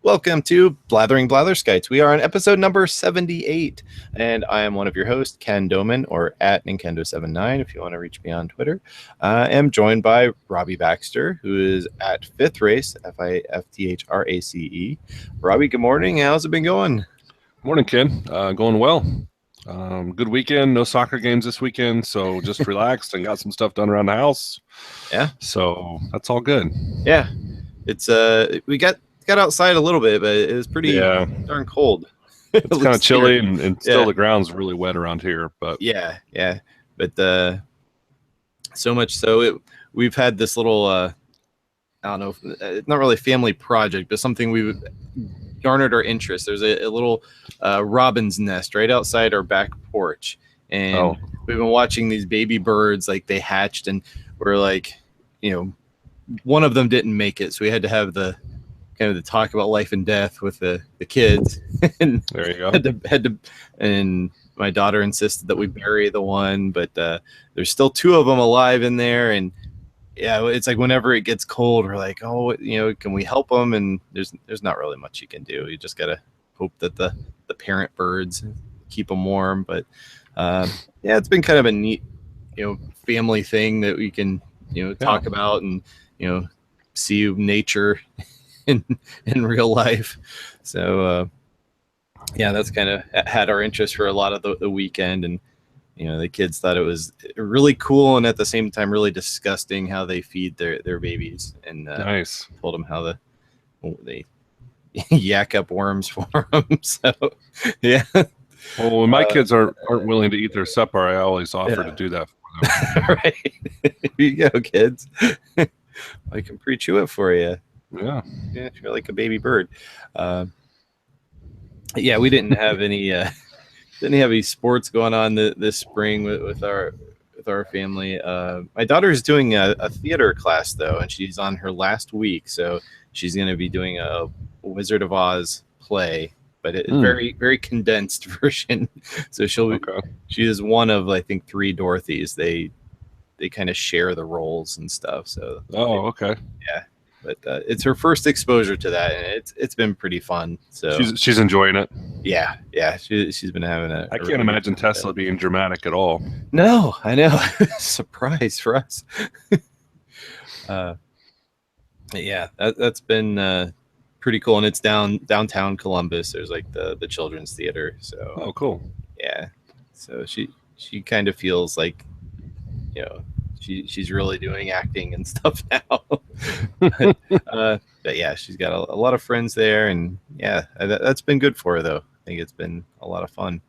Welcome to Blathering Blatherskites. We are on episode number 78, and I am one of your hosts, Ken Doman, or at Nintendo79 if you want to reach me on Twitter. I am joined by Robbie Baxter, who is at Fifth Race, Fifthrace. Robbie, good morning. How's it been going? Morning, Ken. Going well. Good weekend. No soccer games this weekend, so just relaxed and got some stuff done around the house. Yeah. So that's all good. Yeah. It's we got outside a little bit, but it was pretty darn cold. It's kind of chilly and still the ground's really wet around here. But yeah. But so much so we've had this little I don't know, it's not really a family project, but something we've garnered our interest. There's a little robin's nest right outside our back porch, and we've been watching these baby birds, like they hatched, and we're like, one of them didn't make it, so we had to have the talk about life and death with the kids. And there you go. Had to, and my daughter insisted that we bury the one, but there's still two of them alive in there. And yeah, it's like whenever it gets cold, we're like, can we help them? And there's not really much you can do. You just gotta hope that the parent birds keep them warm. But it's been kind of a neat family thing that we can talk about and see nature in real life. So that's kind of had our interest for a lot of the weekend. And the kids thought it was really cool and at the same time really disgusting how they feed their babies. And nice. Told them how they yak up worms for them. So yeah. Well, when my kids aren't willing to eat their supper, I always offer to do that for them. Right. Here you go, kids. I can pre-chew it for you. Yeah, you're like a baby bird. We didn't have any sports going on this spring with our family. My daughter is doing a theater class though, and she's on her last week, so she's going to be doing a Wizard of Oz play, but it's very, very condensed version. So she is one of, I think, 3 Dorothys. They kind of share the roles and stuff. So yeah. But it's her first exposure to that, and it's been pretty fun. So she's enjoying it. Yeah, she's been having a. I can't imagine Tesla being dramatic at all. No, I know. Surprise for us. That's been pretty cool, and it's downtown Columbus. There's like the children's theater. So cool. Yeah, so she kind of feels like she's really doing acting and stuff now. but yeah, she's got a lot of friends there, and that's been good for her though. I think it's been a lot of fun.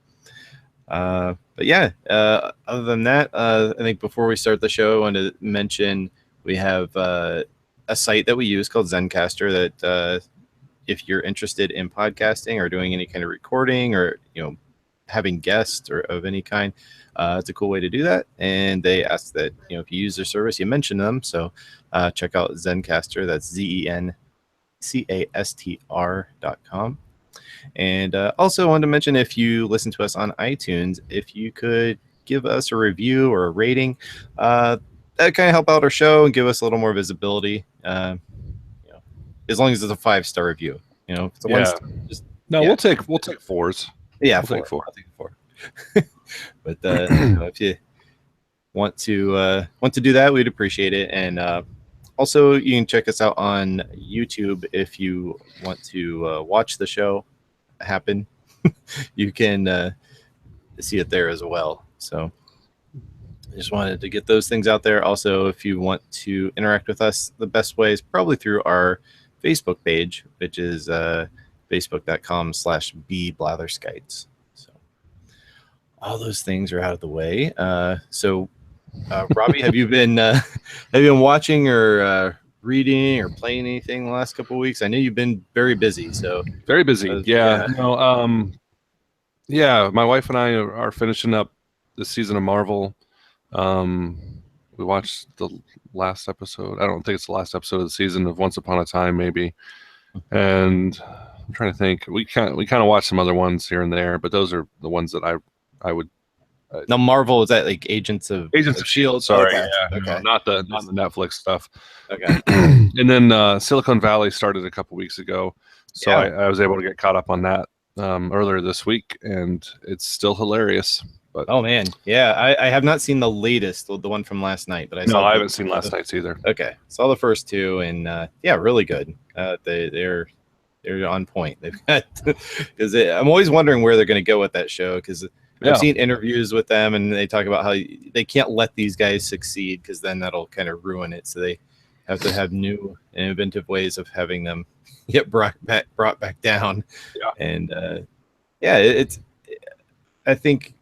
Other than that, I think before we start the show, I wanted to mention we have a site that we use called Zencastr that if you're interested in podcasting or doing any kind of recording or having guests or of any kind, it's a cool way to do that. And they ask that if you use their service, you mention them. So check out Zencastr. That's ZENCASTR.com. And also I wanted to mention, if you listen to us on iTunes, if you could give us a review or a rating, that kind of help out our show and give us a little more visibility. As long as it's a 5-star review. If it's a 1-star, we'll take 4s. Yeah, I'll take 4. But if you want to do that, we'd appreciate it. And also, you can check us out on YouTube if you want to watch the show happen. You can see it there as well. So I just wanted to get those things out there. Also, if you want to interact with us, the best way is probably through our Facebook page, which is facebook.com/bblatherskites. So all those things are out of the way. Robbie, have you been watching or reading or playing anything the last couple of weeks? I know you've been very busy. So very busy. My wife and I are finishing up this season of Marvel. We watched the last episode. I don't think it's the last episode of the season of Once Upon a Time, maybe. And I'm trying to think. We kind of watched some other ones here and there, but those are the ones that I would. Now, Marvel, is that like Agents of S.H.I.E.L.D.? Sorry, not the Netflix stuff. Okay. And then Silicon Valley started a couple weeks ago, So Yeah. I was able to get caught up on that earlier this week, and it's still hilarious. But Oh man, yeah. I have not seen the latest, the one from last night, but I no, saw I haven't seen last night's either. okay, saw the first two, and yeah, really good. They're on point. They've got because I'm always wondering where they're going to go with that show because I've Yeah, seen interviews with them and they talk about how they can't let these guys succeed because then that'll kind of ruin it. So they have to have new and inventive ways of having them get brought back down. yeah, And yeah, it's I think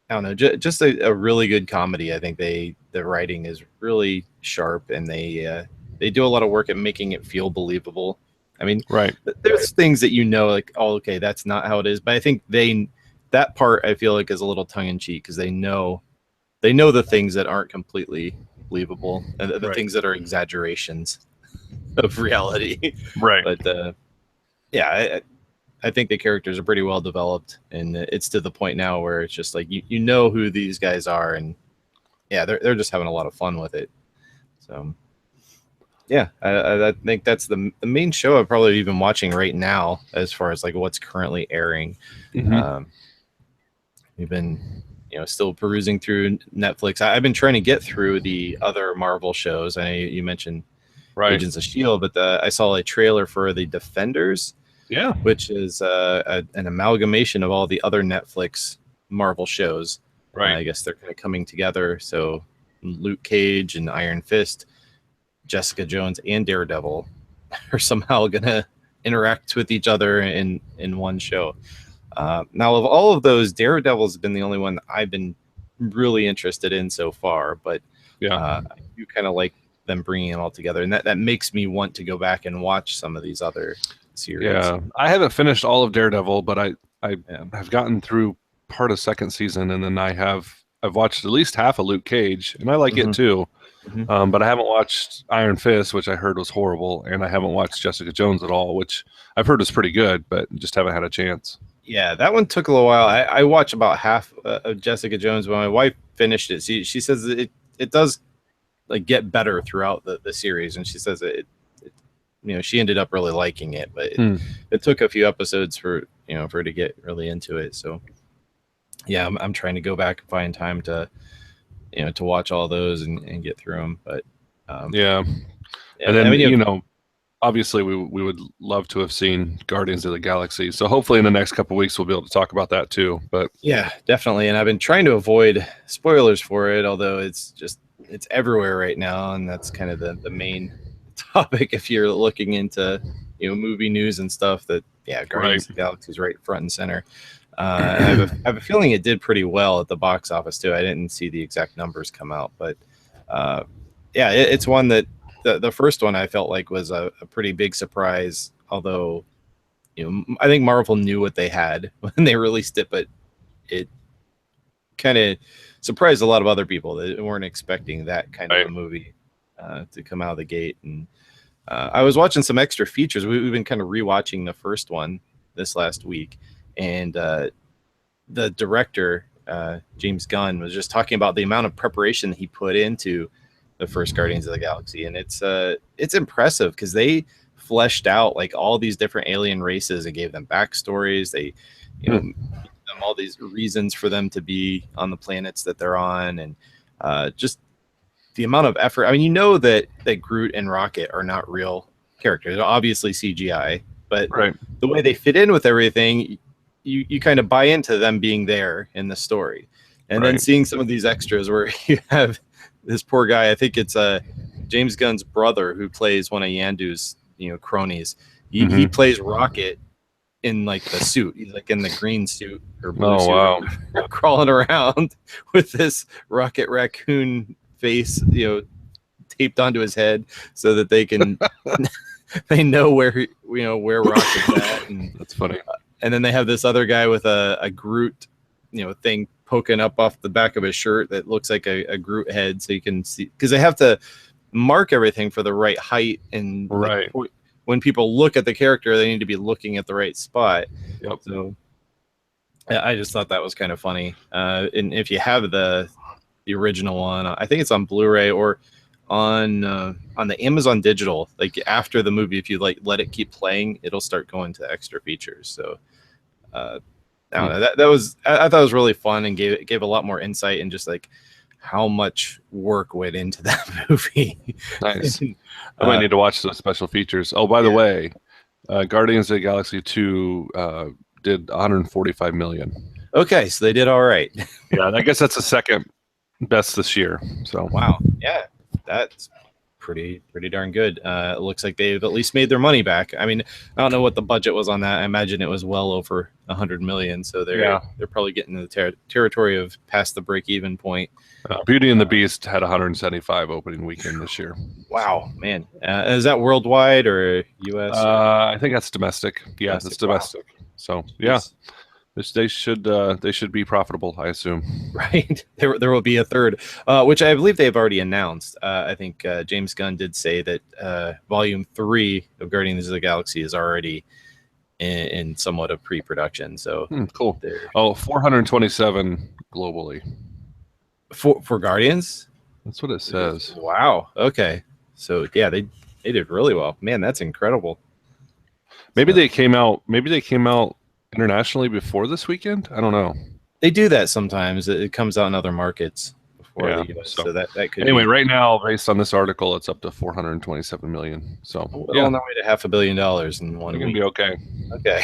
I don't know, just a really good comedy. I think the writing is really sharp, and they do a lot of work at making it feel believable. I mean, right, there's things that like, oh, okay, that's not how it is, but I think that part I feel like is a little tongue in cheek because they know the things that aren't completely believable and the right, things that are exaggerations of reality. right. But yeah, I think the characters are pretty well developed, and it's to the point now where it's just like you know who these guys are, and yeah, they're just having a lot of fun with it. So yeah, I think that's the main show I'm probably even watching right now as far as like what's currently airing. Hmm. Um, we've been still perusing through Netflix. I've been trying to get through the other Marvel shows. I know you mentioned Right. Agents of Shield, but I saw a trailer for the Defenders, Yeah. which is an amalgamation of all the other Netflix Marvel shows. Right. I guess they're kind of coming together. So Luke Cage and Iron Fist, Jessica Jones, and Daredevil are somehow going to interact with each other in one show. Now, of all of those, Daredevil's been the only one that I've been really interested in so far, but Yeah. I do kind of like them bringing it all together, and that makes me want to go back and watch some of these other series. Yeah. I haven't finished all of Daredevil, but I Yeah. have gotten through part of second season, and then I've watched at least half of Luke Cage, and I like it Mhm. too. Mhm. But I haven't watched Iron Fist, which I heard was horrible, and I haven't watched Jessica Jones at all, which I've heard was pretty good, but just haven't had a chance. Yeah, that one took a little while. I watched about half of Jessica Jones, but my wife finished it. She says it does like get better throughout the series, and she says it she ended up really liking it, but it took a few episodes for for her to get really into it. So yeah, I'm trying to go back and find time to to watch all those and get through them. But Yeah. yeah, And I then, mean, obviously we would love to have seen Guardians of the Galaxy. So hopefully in the next couple of weeks we'll be able to talk about that too. But yeah, definitely. And I've been trying to avoid spoilers for it, although it's everywhere right now, and that's kind of the main topic if you're looking into movie news and stuff. That yeah, right. Guardians of the Galaxy is right front and center. And I have a feeling it did pretty well at the box office too. I didn't see the exact numbers come out, but yeah, it's one that the first one I felt like was a pretty big surprise. Although I think Marvel knew what they had when they released it, but it kind of surprised a lot of other people that weren't expecting that kind of Right. a movie to come out of the gate. And I was watching some extra features. We've been kind of rewatching the first one this last week, and the director James Gunn was just talking about the amount of preparation that he put into the first Guardians of the Galaxy, and it's impressive because they fleshed out like all these different alien races and gave them backstories. They gave them all these reasons for them to be on the planets that they're on, and just the amount of effort. I mean, that Groot and Rocket are not real characters; they're obviously CGI, but Right. the way they fit in with everything, you kind of buy into them being there in the story. And then Right. seeing some of these extras where you have this poor guy, I think it's James Gunn's brother who plays one of Yandu's cronies. He Hmm. plays Rocket in like the suit. He's like in the green suit or blue Oh, suit, wow. crawling around with this Rocket Raccoon face, taped onto his head so that they know where Rocket's at. And That's funny. then they have this other guy with a Groot thing poking up off the back of his shirt that looks like a Groot head, so you can see, because they have to mark everything for the right height, and Right. when people look at the character they need to be looking at the right spot. Yep. So I just thought that was kind of funny. And if you have the original one, I think it's on Blu-ray or on the Amazon Digital, like after the movie, if you like let it keep playing, it'll start going to extra features. So I don't know. That was I thought it was really fun and gave a lot more insight and just like how much work went into that movie. Nice. I might need to watch the special features. Oh, by the way, Guardians of the Galaxy 2 did 145 million. Okay, so they did all right. Yeah, I guess that's the second best this year. So wow, yeah, that's pretty darn good. It looks like they've at least made their money back. I mean, I don't know what the budget was on that. I imagine it was well over 100 million. So they're probably getting to the territory of past the break even point. Beauty and the Beast had 175 opening weekend this year. Wow, man, is that worldwide or U.S.? I think that's domestic. Yeah, it's domestic. Wow. So yeah. They should be profitable, I assume. Right. There will be a third, which I believe they've already announced. I think James Gunn did say that Volume 3 of Guardians of the Galaxy is already in somewhat of pre-production. So cool. 427 globally. For Guardians? That's what it says. Wow. Okay. So yeah, they did really well. Man, that's incredible. Maybe they came out internationally before this weekend. I don't know. They do that sometimes. It comes out in other markets before the US. So that could anyway. Right now, based on this article, it's up to 427 million. So we're on our way to $500 million in one week. Gonna be okay. Okay.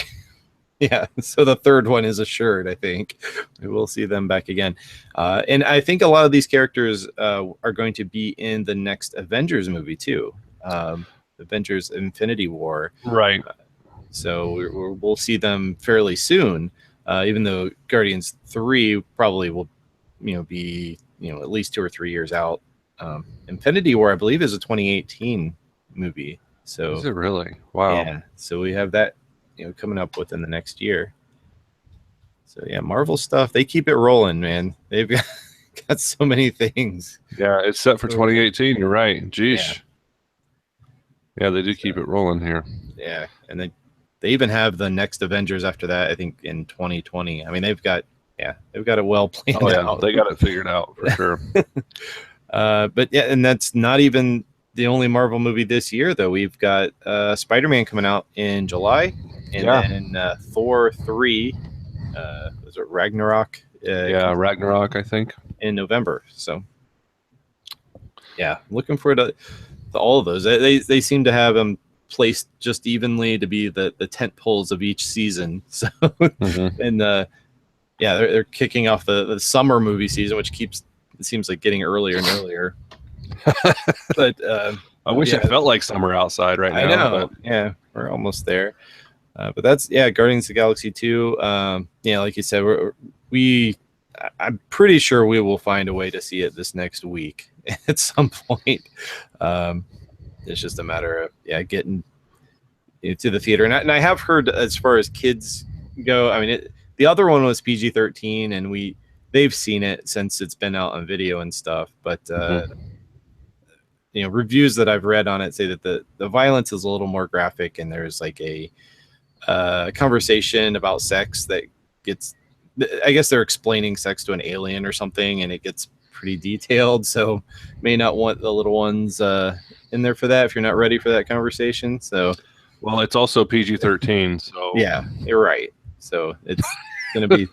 Yeah. So the third one is assured. I think we will see them back again, and I think a lot of these characters are going to be in the next Avengers movie too. Avengers: Infinity War. Right. So we'll see them fairly soon, even though Guardians 3 probably will, be at least 2 or 3 years out. Infinity War, I believe, is a 2018 movie. So is it really? Wow. Yeah. So we have that, coming up within the next year. So yeah, Marvel stuff, they keep it rolling, man. They've got so many things. Yeah, it's set for 2018. You're right. Jeesh. Yeah, they do keep it rolling here. Yeah, and they even have the next Avengers after that, I think, in 2020. I mean, they've got it well planned out. They got it figured out for sure. But yeah, and that's not even the only Marvel movie this year, though. We've got Spider-Man coming out in July, and then Thor 3, was it Ragnarok? Ragnarok, I think, in November. So yeah, looking forward to all of those. They seem to have them placed just evenly to be the tent poles of each season. So and they're kicking off the summer movie season, which it seems like getting earlier and earlier. But I wish it felt like summer outside right now. I know. But yeah, we're almost there. But that's Guardians of the Galaxy 2. Like you said, I'm pretty sure we will find a way to see it this next week at some point. It's just a matter of getting to the theater, and I have heard, as far as kids go, I mean, the other one was PG-13, and they've seen it since it's been out on video and stuff. But reviews that I've read on it say that the violence is a little more graphic, and there's like a conversation about sex that gets, I guess they're explaining sex to an alien or something, and it gets pretty detailed. So may not want the little ones in there for that if you're not ready for that conversation. So, well, it's also PG-13. So yeah, you're right. So it's going to be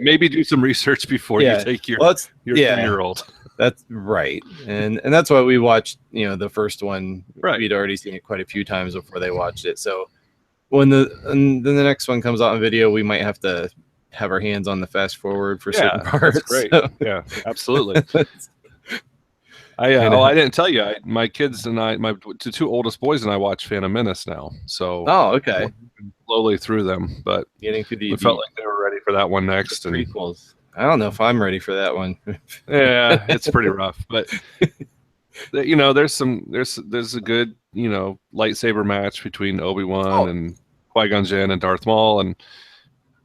maybe do some research before you take your 3-year-old. That's right, and that's why we watched the first one. Right, we'd already seen it quite a few times before they watched it. So when then the next one comes out on video, we might have to have our hands on the fast forward for certain parts. That's great. So. Yeah, absolutely. I didn't tell you. My kids and my two oldest boys and I watch Phantom Menace now. So okay, slowly through them, but getting through we felt like they were ready for that one next. And prequels. I don't know if I'm ready for that one. Yeah, it's pretty rough, but there's a good lightsaber match between Obi-Wan and Qui-Gon Jinn and Darth Maul, and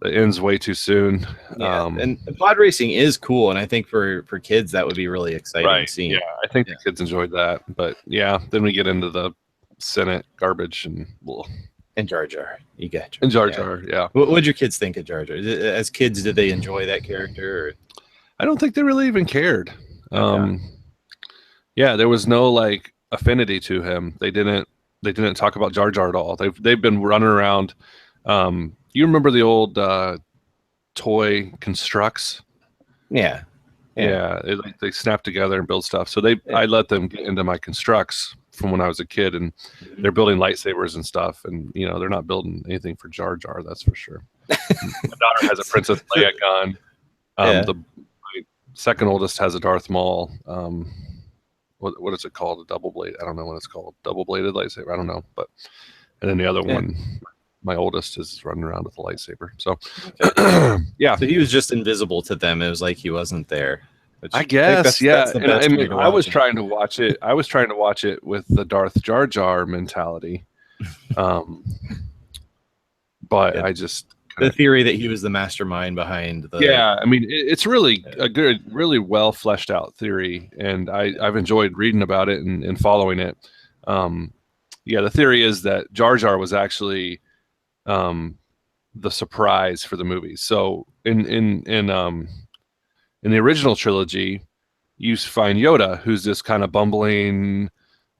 it ends way too soon. And pod racing is cool, and I think for kids that would be really exciting. Scene. Yeah, I think the kids enjoyed that, but then we get into the Senate garbage and Jar Jar. You got and Jar Jar. Yeah. What would your kids think of Jar Jar? As kids, did they enjoy that character? Or? I don't think they really even cared. Yeah, there was no like affinity to him. They didn't talk about Jar Jar at all. They've been running around. You remember the old toy constructs? Yeah, yeah, Yeah, they snap together and build stuff. So yeah. I let them get into my constructs from when I was a kid, and Mhm. they're building lightsabers and stuff. And they're not building anything for Jar Jar, that's for sure. My daughter has a Princess Leia gun. Yeah, The my second oldest has a Darth Maul. What is it called? A double blade? I don't know what it's called. Double bladed lightsaber. I don't know. But and then the other yeah. one, my oldest is running around with a lightsaber. So Okay. yeah, So he was just invisible to them. It was like he wasn't there, I which I think guess, that's yeah. the And I best way mean, to I was watch it. trying to watch it. I was trying to watch it with the Darth Jar Jar mentality, um, but Yeah, I just the couldn't. theory that he was the mastermind behind the. Yeah, I mean, it's really a good, really well fleshed out theory, and I've enjoyed reading about it and following it. Um, yeah, the theory is that Jar Jar was actually um, the surprise for the movie. So in the original trilogy, you find Yoda, who's this kind of bumbling,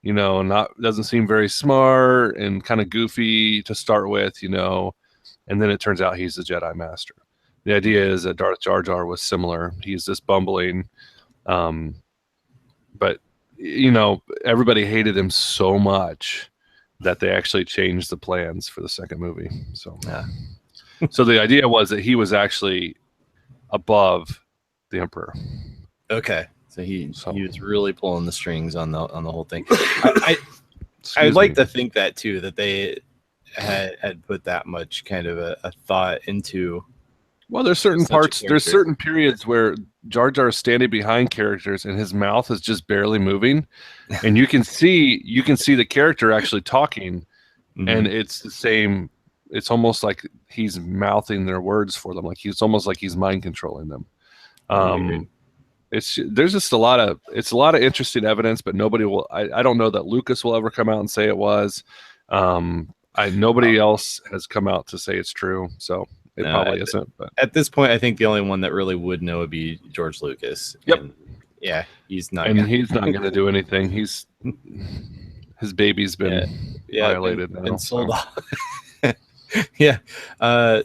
not doesn't seem very smart and kind of goofy to start with, and then it turns out he's the Jedi Master. The idea is that Darth Jar Jar was similar. He's this bumbling, um, but everybody hated him so much that they actually changed the plans for the second movie. So, Yeah. so the idea was that he was actually above the Emperor. Okay, so he So, was really pulling the strings on the whole thing. I'd excuse like me. to think that too, that they had put that much kind of a thought into Well, there's certain such a parts, there's character. certain periods where Jar Jar is standing behind characters and his mouth is just barely moving, and you can see the character actually talking, and Hmm. it's the same. It's almost like he's mouthing their words for them, like it's almost like he's mind controlling them. Weird. Um, there's just a lot of interesting evidence, but nobody will. I don't know that Lucas will ever come out and say it was. Nobody else has come out to say it's true, so it No, probably isn't. But at this point, I think the only one that really would know would be George Lucas, yep, and yeah, he's not and gonna. he's not going to do anything. His baby's Yeah, been yeah, violated been now. sold So off. Yeah, uh,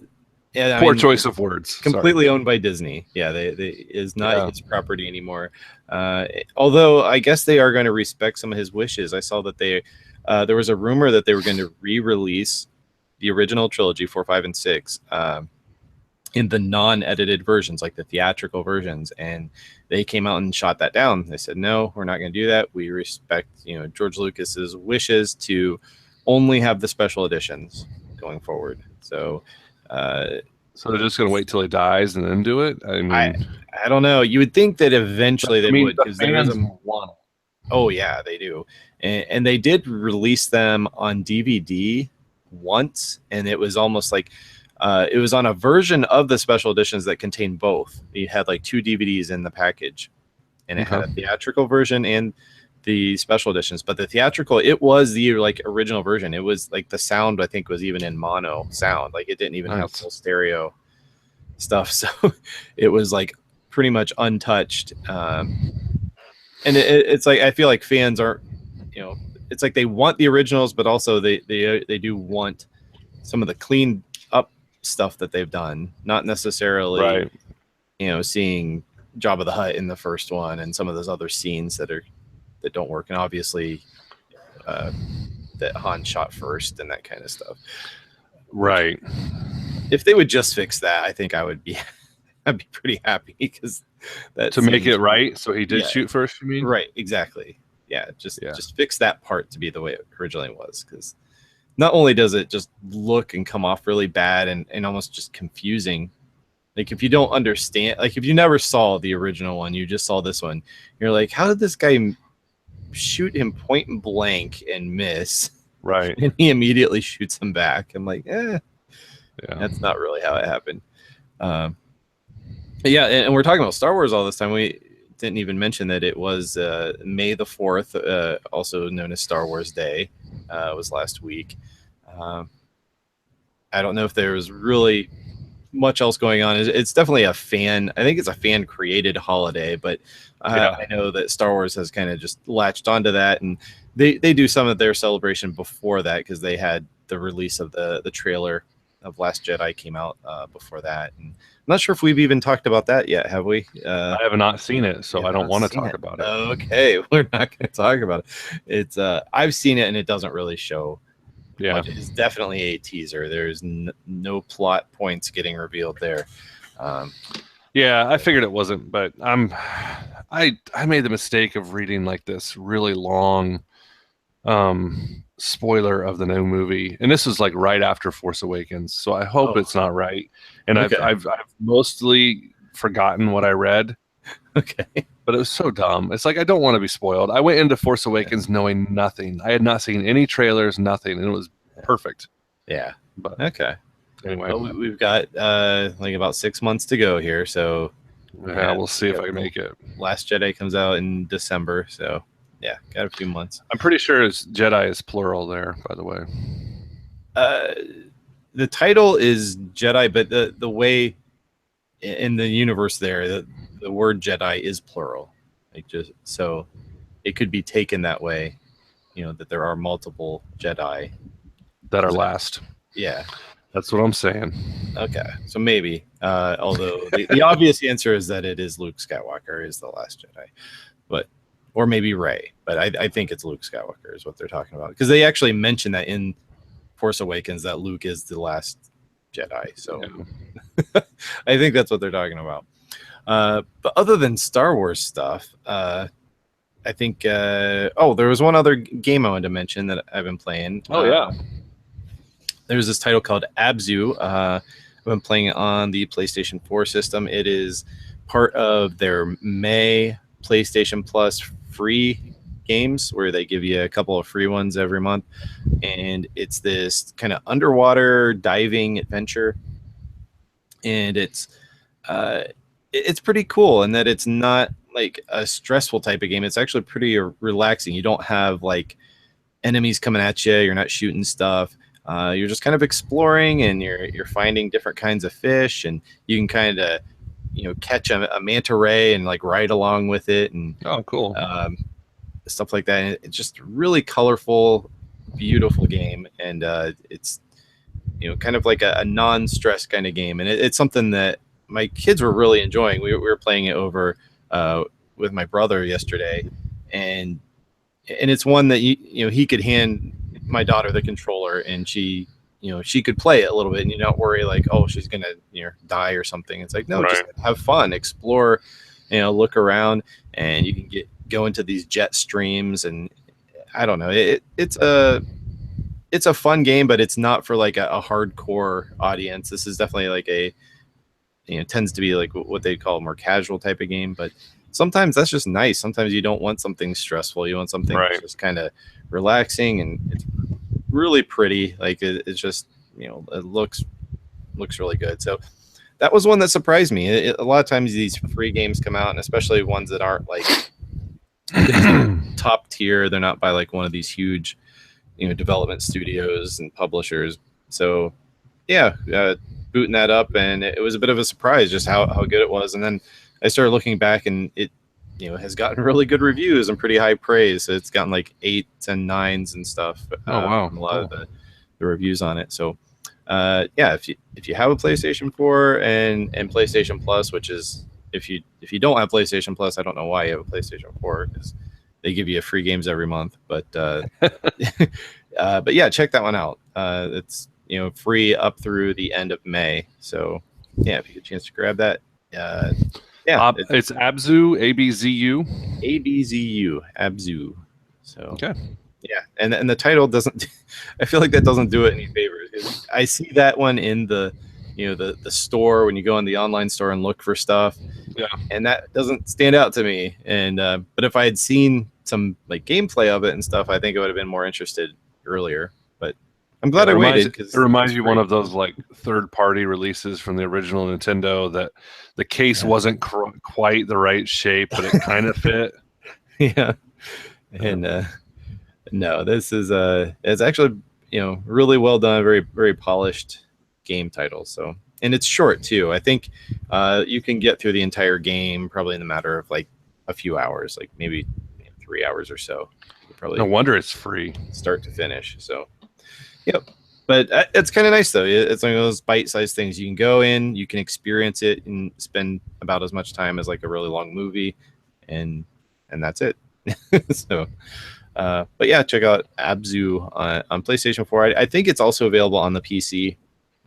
yeah. I poor mean, choice of words. Sorry. completely owned by Disney. Yeah, they is not Yeah. his property anymore. Although I guess they are going to respect some of his wishes. I saw that there was a rumor that they were going to re-release the original trilogy 4, 5, and 6 in the non-edited versions, like the theatrical versions, and they came out and shot that down. They said, no, we're not going to do that. We respect George Lucas's wishes to only have the special editions going forward. So So they're just going to wait till he dies and then do it. I I mean, I don't know. You would think that eventually they would, the because there is fans a. want it. Oh yeah, they do, and they did release them on DVD once, and it was almost like it was on a version of the special editions that contained both. You had like two DVDs in the package, and it had a Okay. theatrical version and the special editions. But the theatrical, it was the like original version. It was like the sound I think was even in mono sound, like it didn't even have Nice. full stereo stuff. So it was like pretty much untouched. And it's like I feel like fans aren't, it's like they want the originals, but also they do want some of the cleaned up stuff that they've done, not necessarily Right. seeing Jabba the Hutt in the first one and some of those other scenes that don't work, and obviously uh, that Han shot first and that kind of stuff. Which, Right. if they would just fix that, I think I'd be pretty happy, because that To make seems. it right, so he did Yeah, shoot first. You mean? right, exactly. Yeah, just Yeah. just fix that part to be the way it originally was, because not only does it just look and come off really bad and almost just confusing, like if you don't understand, like if you never saw the original one, you just saw this one, you're like, how did this guy shoot him point blank and miss? Right. And he immediately shoots him back. I'm like, Yeah. that's not really how it happened. Um, yeah, and we're talking about Star Wars all this time. We didn't even mention that it was May the 4th, also known as Star Wars Day, was last week. Um, I don't know if there was really much else going on. It's definitely a fan. I think it's a fan created holiday, but I know that Star Wars has kind of just latched onto that, and they do some of their celebration before that because they had the release of the trailer of Last Jedi came out before that. And I'm not sure if we've even talked about that yet, have we? I have not seen it, so I don't want to talk about it. Okay, we're not going to talk about it. It's I've seen it, and it doesn't really show much. It's definitely a teaser. There's no plot points getting revealed there. Yeah, I figured it wasn't, but I made the mistake of reading like this really long spoiler of the new movie, and this was like right after Force Awakens, so I hope it's not right. And Okay. I've mostly forgotten what I read. Okay. But it was so dumb. It's like I don't want to be spoiled. I went into Force Awakens knowing nothing. I had not seen any trailers, nothing, and it was perfect. Yeah. But okay. Anyway, well, we've got like about 6 months to go here, so yeah, we'll see if I can make it. Last Jedi comes out in December, so yeah, got a few months. I'm pretty sure it's Jedi is plural there, by the way. The title is Jedi, but the way in the universe there, the word Jedi is plural, like just so it could be taken that way, that there are multiple Jedi that are last. Yeah, that's what I'm saying. Okay, so maybe, although the obvious answer is that it is Luke Skywalker is the last Jedi, or maybe Rey, but I think it's Luke Skywalker is what they're talking about, because they actually mention that in Force Awakens that Luke is the last Jedi. So yeah. I think that's what they're talking about. But other than Star Wars stuff, I think there was one other game I wanted to mention that I've been playing. There's this title called Abzu. I've been playing it on the PlayStation 4 system. It is part of their May PlayStation Plus free games where they give you a couple of free ones every month. And it's this kind of underwater diving adventure. And it's pretty cool in that it's not like a stressful type of game. It's actually pretty relaxing. You don't have like enemies coming at you. You're not shooting stuff. You're just kind of exploring, and you're finding different kinds of fish, and you can kind of catch a manta ray and like ride along with it, and cool stuff like that. And it's just really colorful, beautiful game, and it's kind of like a non-stress kind of game, and it's something that my kids were really enjoying. We were playing it over with my brother yesterday, and it's one that he could hand my daughter the controller, and she could play it a little bit, and you don't worry like, oh, she's gonna die or something. It's like, no, just have fun, explore, look around, and you can go into these jet streams, and I don't know, it's a fun game, but it's not for like a hardcore audience. This is definitely like tends to be like what they call a more casual type of game, but sometimes that's just nice. Sometimes you don't want something stressful. You want something that's just kind of relaxing, and it's really pretty. Like it's just, it looks really good. So that was one that surprised me. A lot of times these free games come out, and especially ones that aren't like top tier. They're not by like one of these huge, development studios and publishers. So yeah, booting that up, and it was a bit of a surprise just how good it was. And then I started looking back, and it has gotten really good reviews and pretty high praise. So it's gotten like 8s and 9s and stuff. From a lot of the reviews on it. So yeah, if you have a PlayStation 4 and PlayStation Plus, which is if you don't have PlayStation Plus, I don't know why you have a PlayStation 4, because they give you free games every month. But but yeah, check that one out. It's free up through the end of May. So yeah, if you get a chance to grab that. Yeah, it's Abzu, ABZU. ABZU, Abzu. So okay, yeah, and the title doesn't. I feel like that doesn't do it any favors. I see that one in the the store when you go in the online store and look for stuff. Yeah, and that doesn't stand out to me. And but if I had seen some like gameplay of it and stuff, I think I would have been more interested earlier. But I'm glad I waited, because it reminds you one of those like third-party releases from the original Nintendo that the case wasn't quite the right shape, but it kind of fit. Yeah, and no, this is it's actually really well done, very very polished game title. So and it's short too. I think you can get through the entire game probably in a matter of like a few hours, like maybe 3 hours or so. You could No probably wonder it's free. start to finish. So, yep. But it's kind of nice though. It's like those bite-sized things. You can go in, you can experience it, and spend about as much time as like a really long movie, and that's it. So, but yeah, check out Abzu on PlayStation 4. I think it's also available on the PC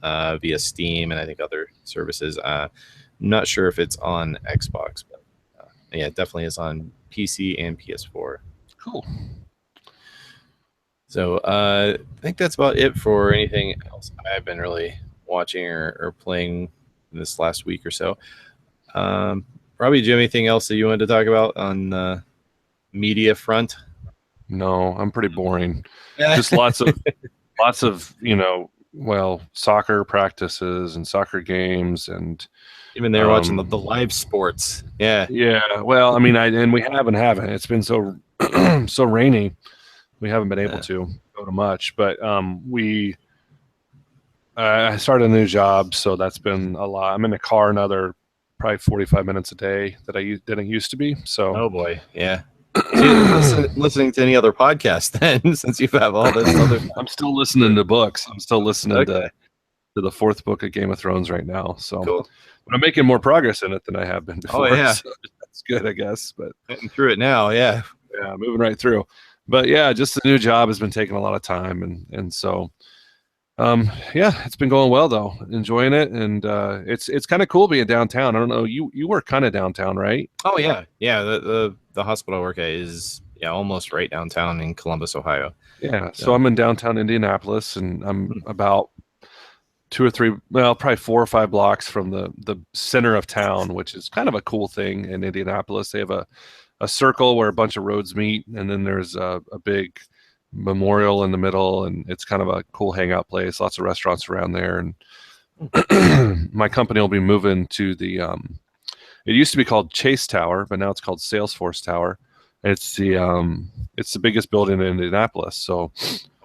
via Steam and I think other services. I'm not sure if it's on Xbox, but yeah, it definitely is on PC and PS4. Cool. So I think that's about it for anything else I've been really watching or playing this last week or so. Robbie, do you have anything else that you wanted to talk about on the media front? No, I'm pretty boring. Just lots of soccer practices and soccer games, and Even there watching the live sports. Yeah. Well, I mean, we haven't. It's been so so rainy. We haven't been able to go to much, but I started a new job, so that's been a lot. I'm in the car another probably 45 minutes a day that I didn't used to be. So, oh boy, yeah. Listening to any other podcast then, since you have all this other. I'm still listening to books. I'm still listening to the fourth book of Game of Thrones right now. So, cool. But I'm making more progress in it than I have been before. Oh yeah, so that's good, I guess. But getting through it now, yeah, moving right through. But yeah, just the new job has been taking a lot of time, and so. It's been going well though. Enjoying it, and it's kind of cool being downtown. I don't know, you were kind of downtown, right? Oh yeah. The hospital I work at is almost right downtown in Columbus, Ohio. Yeah. So I'm in downtown Indianapolis, and I'm about 4 or 5 blocks from the center of town, which is kind of a cool thing in Indianapolis. They have a circle where a bunch of roads meet, and then there's a big memorial in the middle, and it's kind of a cool hangout place. Lots of restaurants around there, and my company will be moving to the it used to be called Chase Tower, but now it's called Salesforce Tower. It's the biggest building in Indianapolis, so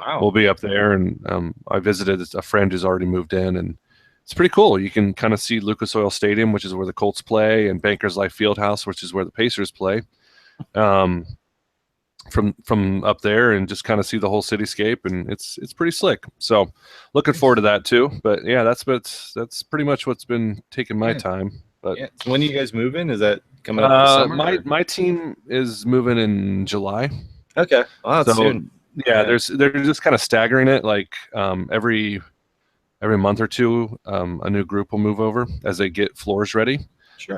wow. We'll be up there. And I visited a friend who's already moved in, and it's pretty cool. You can kind of see Lucas Oil Stadium, which is where the Colts play, and Bankers Life Fieldhouse, which is where the Pacers play. From up there, and just kind of see the whole cityscape, and it's pretty slick. So looking forward to that too. But yeah, that's pretty much what's been taking my time. But So when are you guys moving? Is that coming up this summer? My team is moving in July. Okay, wow, that's soon. Yeah, they're just kind of staggering it, like every month or two, a new group will move over as they get floors ready. Sure.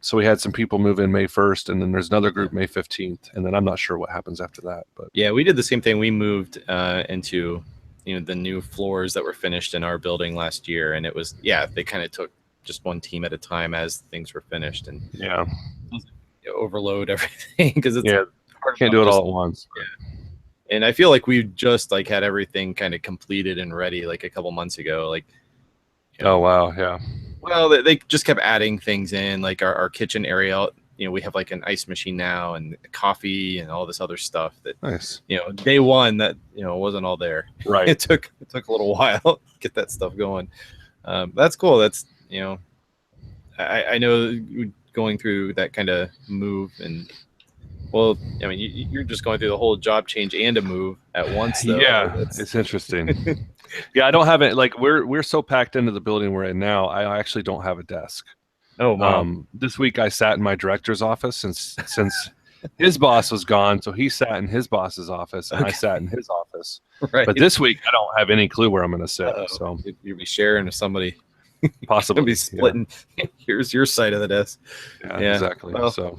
So we had some people move in May 1st, and then there's another group May 15th, and then I'm not sure what happens after that. But yeah, we did the same thing. We moved into the new floors that were finished in our building last year, and it was they kind of took just one team at a time as things were finished, and overload everything because it's hard. Can't do it all at once. Yeah. And I feel like we just like had everything kind of completed and ready like a couple months ago. Like, oh wow, yeah. Well, they just kept adding things in, like our kitchen area. We have like an ice machine now and coffee and all this other stuff that nice. Day one that wasn't all there. Right. It took a little while to get that stuff going. That's cool. That's I know going through that kind of move, and well, I mean you're just going through the whole job change and a move at once though. Yeah, it's interesting. Yeah, I don't have it. Like we're so packed into the building we're in now. I actually don't have a desk. Oh wow. This week I sat in my director's office since his boss was gone, so he sat in his boss's office, and I sat in his office. Right. But this week I don't have any clue where I'm going to sit. So you'll be sharing with somebody. Possibly be splitting. Yeah. Here's your side of the desk. Yeah. Exactly. Well, so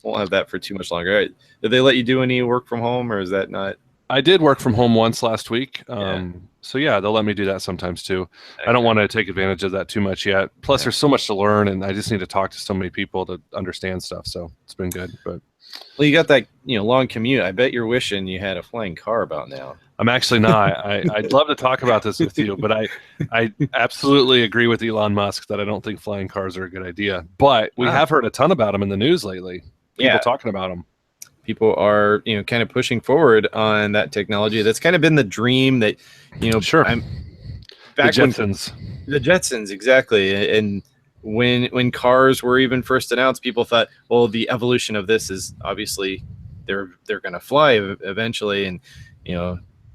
won't have that for too much longer. All right. Did they let you do any work from home, or is that not? I did work from home once last week. So they'll let me do that sometimes too. Okay. I don't want to take advantage of that too much yet. Plus there's so much to learn, and I just need to talk to so many people to understand stuff. So it's been good. But well, you got that long commute. I bet you're wishing you had a flying car about now. I'm actually not. I'd love to talk about this with you, but I absolutely agree with Elon Musk that I don't think flying cars are a good idea. But we have heard a ton about them in the news lately. People talking about them. People are kind of pushing forward on that technology. That's kind of been the dream that Sure. The back when Jetsons. the Jetsons, exactly. And when cars were even first announced, people thought, well, the evolution of this is obviously they're going to fly eventually. And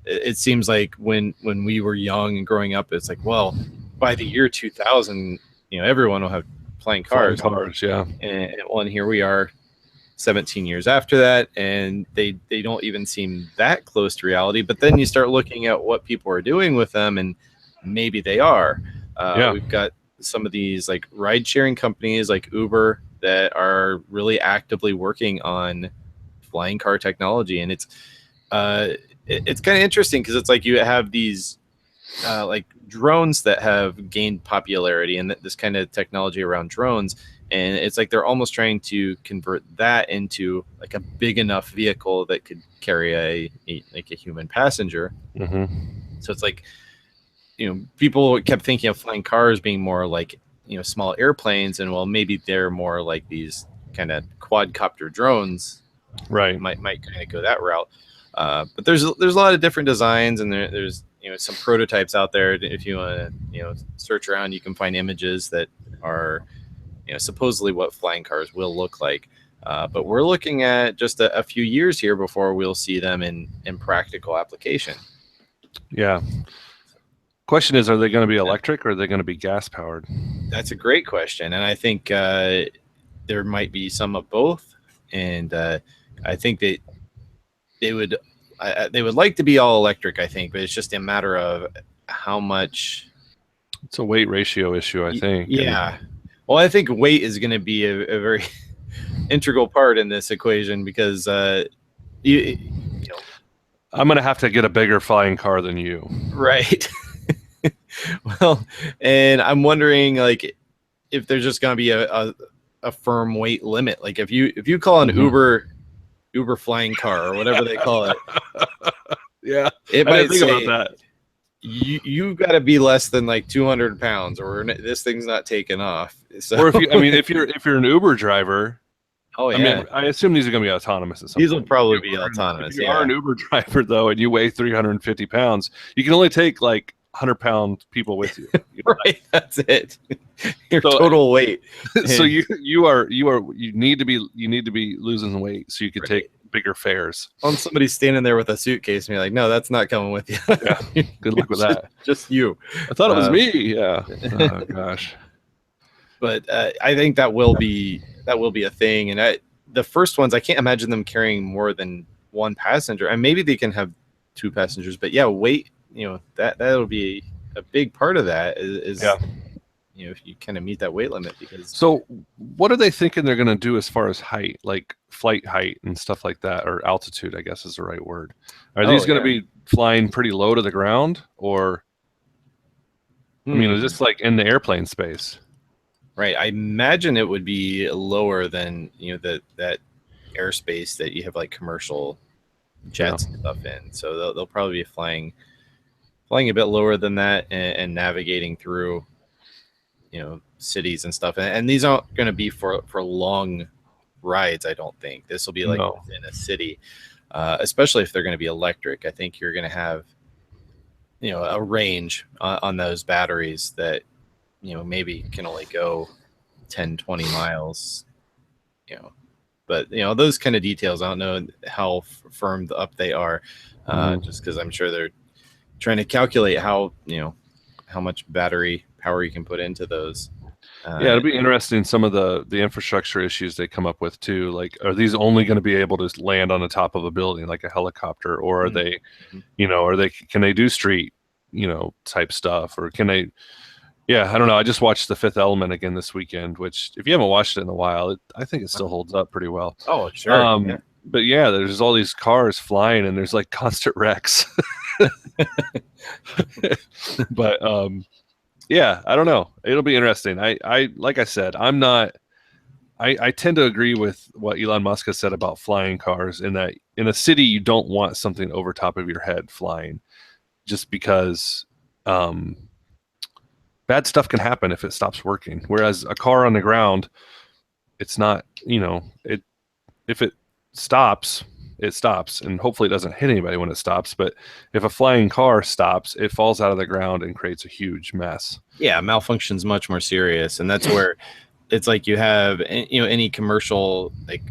it seems like when we were young and growing up, it's like, well, by the year 2000, everyone will have flying Flying cars. cars, yeah. And here we are 17 years after that, and they don't even seem that close to reality. But then you start looking at what people are doing with them, and maybe they are. Yeah. We've got some of these like ride sharing companies like Uber that are really actively working on flying car technology, and uh, it's kind of interesting because it's like you have these like drones that have gained popularity, and this kind of technology around drones, and it's like they're almost trying to convert that into like a big enough vehicle that could carry like a human passenger. Mm-hmm. So it's like, people kept thinking of flying cars being more like, small airplanes, and well, maybe they're more like these kind of quadcopter drones. Right. Might kind of go that route. But there's a lot of different designs, and there's some prototypes out there. If you want to search around, you can find images that are supposedly what flying cars will look like. But we're looking at just a few years here before we'll see them in practical application. Yeah. Question is, are they going to be electric or are they going to be gas powered? That's a great question, and I think there might be some of both. And I think that they would they would like to be all electric, I think, but it's just a matter of how much. It's a weight ratio issue, I think. Yeah. Well, I think weight is going to be a very integral part in this equation, because you know, I'm going to have to get a bigger flying car than you. right. Well, and I'm wondering, like, if there's just going to be a firm weight limit. Like if you call an Uber flying car or whatever they call it, yeah, it I might didn't think say about that. you got to be less than like 200 pounds, or this thing's not taking off. So, or if you're an Uber driver. Oh yeah. I mean, I assume these are going to be autonomous at some These point. will probably be autonomous. If you are an Uber driver, though, and you weigh 350 pounds, you can only take like 100-pound people with you. Right, that's it. Your total weight. So you need to be losing weight so you could take bigger fares. On somebody standing there with a suitcase and you're like, no, that's not coming with you. Yeah, good luck with that. Just you. I thought it was me. Yeah. Oh gosh. But I think that will be a thing. And the first ones, I can't imagine them carrying more than one passenger. And maybe they can have two passengers. But yeah, weight. That'll be a big part of that. Is if you kind of meet that weight limit. Because so, what are they thinking they're going to do as far as height, like flight height and stuff like that, or altitude? I guess is the right word. Are these going to be flying pretty low to the ground, or I mean, is this like in the airplane space? Right. I imagine it would be lower than that airspace that you have like commercial jets and stuff in. So they'll probably be flying a bit lower than that, and navigating through cities and stuff. And these aren't going to be for long rides. I don't think this will be like within a city, especially if they're going to be electric. I think you're going to have a range on those batteries that maybe can only go 10, 20 miles, but those kind of details, I don't know how firmed up they are, just because I'm sure they're trying to calculate how much battery power you can put into those. Yeah, it'll be interesting, some of the infrastructure issues they come up with too. Like, are these only going to be able to land on the top of a building like a helicopter, or are they, can they do street, type stuff, or can they? Yeah, I don't know. I just watched The Fifth Element again this weekend, which if you haven't watched it in a while, I think it still holds up pretty well. Oh, sure. But yeah, there's all these cars flying and there's like constant wrecks. But yeah, I don't know. It'll be interesting. I like I said, I tend to agree with what Elon Musk has said about flying cars, in that in a city you don't want something over top of your head flying, just because bad stuff can happen if it stops working. Whereas a car on the ground, it's not, if it stops, it stops, and hopefully it doesn't hit anybody when it stops. But if a flying car stops, it falls out of the ground and creates a huge mess. Yeah, malfunction's much more serious, and that's where it's like you have any commercial like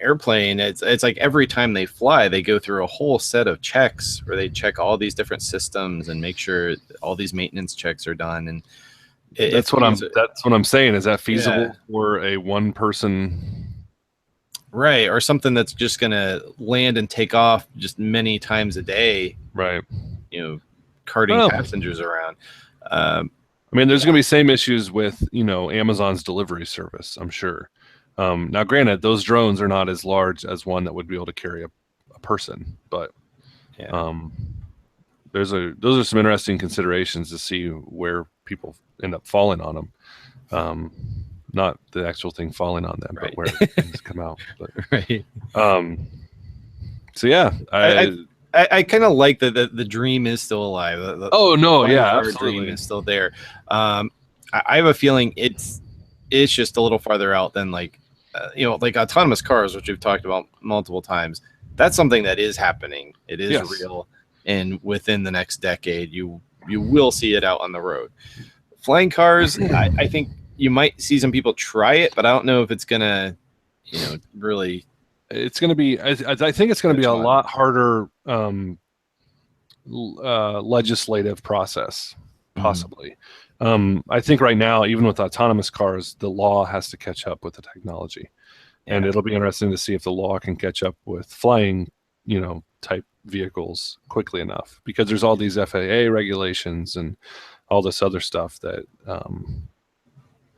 airplane. It's like every time they fly, they go through a whole set of checks where they check all these different systems and make sure all these maintenance checks are done. And That's what I'm saying. Is that feasible Yeah. for a one person? Right, or something that's just going to land and take off just many times a day, Right. Carting Well, passengers around. I mean, there's going to be same issues with, Amazon's delivery service, I'm sure. Now, granted, those drones are not as large as one that would be able to carry a person, but Yeah. those are some interesting considerations to see where people end up falling on them. Not the actual thing falling on them, Right. but where things come out. But, Right. So yeah, I kind of like that the dream is still alive. Oh no, flying yeah, car absolutely. dream is still there. I have a feeling it's just a little farther out than like like autonomous cars, which we've talked about multiple times. That's something that is happening. It is Yes. real, and within the next decade, you will see it out on the road. Flying cars, I think you might see some people try it, but I don't know if it's gonna, really. It's going to be. I think it's going to be a lot harder legislative process, possibly. I think right now, even with autonomous cars, the law has to catch up with the technology, and it'll be interesting to see if the law can catch up with flying, type vehicles quickly enough, because there's all these FAA regulations and all this other stuff that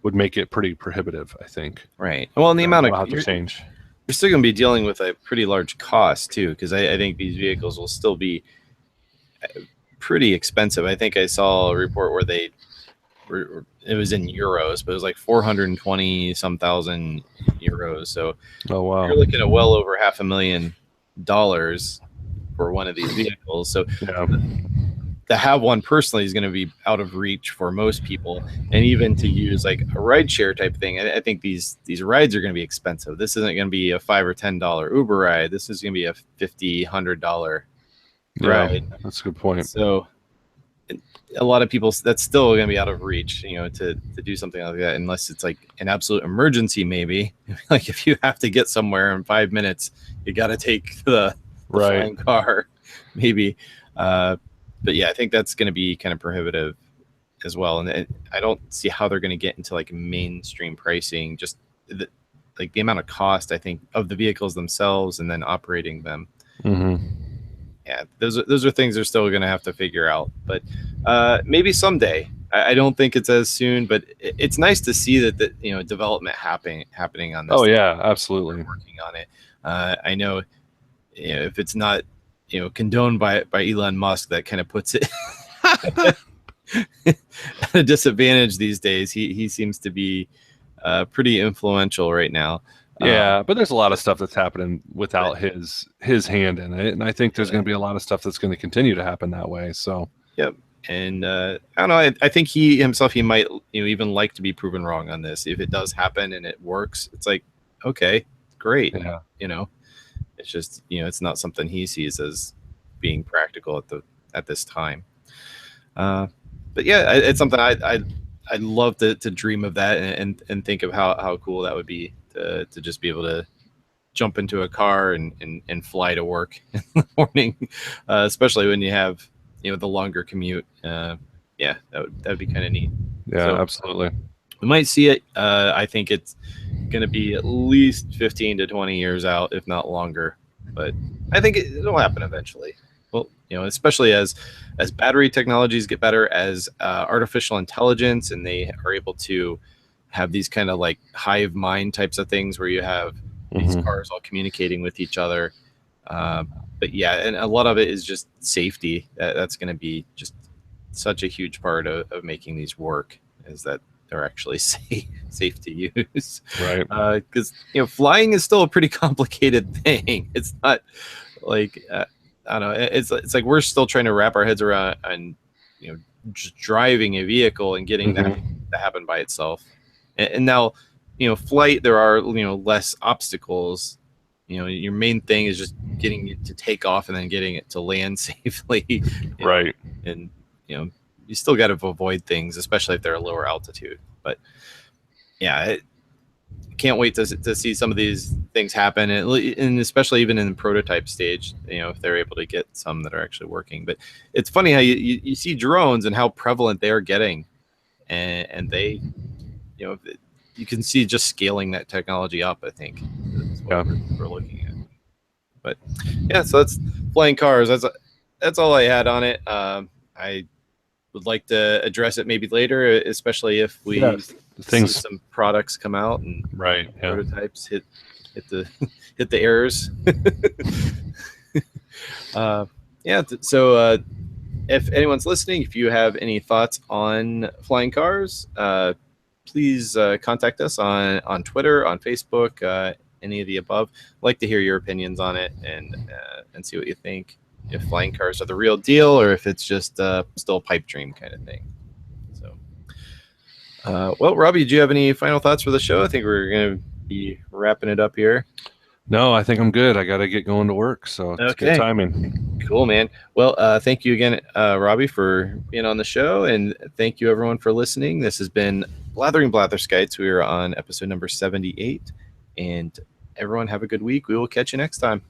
would make it pretty prohibitive, I think. Right. Well, and the amount of change. You're still going to be dealing with a pretty large cost too, because I think these vehicles will still be pretty expensive. I think I saw a report where it was in euros, but it was like 420 some thousand euros. So oh wow, you're looking at well over $500,000 for one of these vehicles. So yeah. To have one personally is going to be out of reach for most people, and even to use like a ride share type thing, I think these rides are going to be expensive. This isn't going to be a $5 or $10 Uber ride. This is going to be a $50-$100 ride. Yeah, that's a good point. So a lot of people, that's still going to be out of reach, to do something like that, unless it's like an absolute emergency. Maybe like if you have to get somewhere in 5 minutes, you got to take the flying car, maybe. But yeah, I think that's going to be kind of prohibitive as well. And I don't see how they're going to get into like mainstream pricing, just like the amount of cost, I think, of the vehicles themselves and then operating them. Yeah, those are things they're still going to have to figure out. But maybe someday. I don't think it's as soon, but it's nice to see that development happening on this. Oh yeah, absolutely. We're working on it. I know, if it's not condoned by Elon Musk, that kind of puts it at a disadvantage these days. He seems to be pretty influential right now. Yeah, but there's a lot of stuff that's happening without his hand in it, and I think there's going to be a lot of stuff that's going to continue to happen that way. So yep. And I don't know. I think he himself, he might even like to be proven wrong on this. If it does happen and it works, it's like, okay, great. Yeah. It's just it's not something he sees as being practical at this time. But yeah, it's something I'd love to dream of that and think of how cool that would be to just be able to jump into a car and fly to work in the morning, especially when you have the longer commute. Yeah, that would be kind of neat. Yeah, so, absolutely. We might see it. I think it's going to be at least 15 to 20 years out, if not longer. But I think it'll happen eventually. Well, especially as battery technologies get better, as artificial intelligence, and they are able to have these kind of like hive mind types of things where you have these cars all communicating with each other. But yeah, and a lot of it is just safety. That's going to be just such a huge part of making these work, is that they're actually safe to use. Right. Because flying is still a pretty complicated thing. It's not like I don't know. It's like we're still trying to wrap our heads around and just driving a vehicle and getting that to happen by itself. And now flight, there are less obstacles your main thing is just getting it to take off and then getting it to land safely. Right. And you still got to avoid things, especially if they're a lower altitude. But yeah, can't wait to see some of these things happen, and especially even in the prototype stage, if they're able to get some that are actually working. But it's funny how you see drones and how prevalent they are getting, and they, you can see just scaling that technology up, I think, is what we're looking at. But yeah, so that's flying cars. That's all I had on it. I would like to address it maybe later, especially if we see some products come out and prototypes hit the hit the errors. So if anyone's listening, if you have any thoughts on flying cars, please contact us on Twitter, on Facebook, any of the above. I'd like to hear your opinions on it and see what you think. If flying cars are the real deal, or if it's just still a pipe dream kind of thing. So, well, Robbie, do you have any final thoughts for the show? I think we're going to be wrapping it up here. No, I think I'm good. I got to get going to work, so it's good timing. Cool, man. Well, thank you again, Robbie, for being on the show, and thank you everyone for listening. This has been Blathering Blatherskites. We are on episode number 78, and everyone have a good week. We will catch you next time.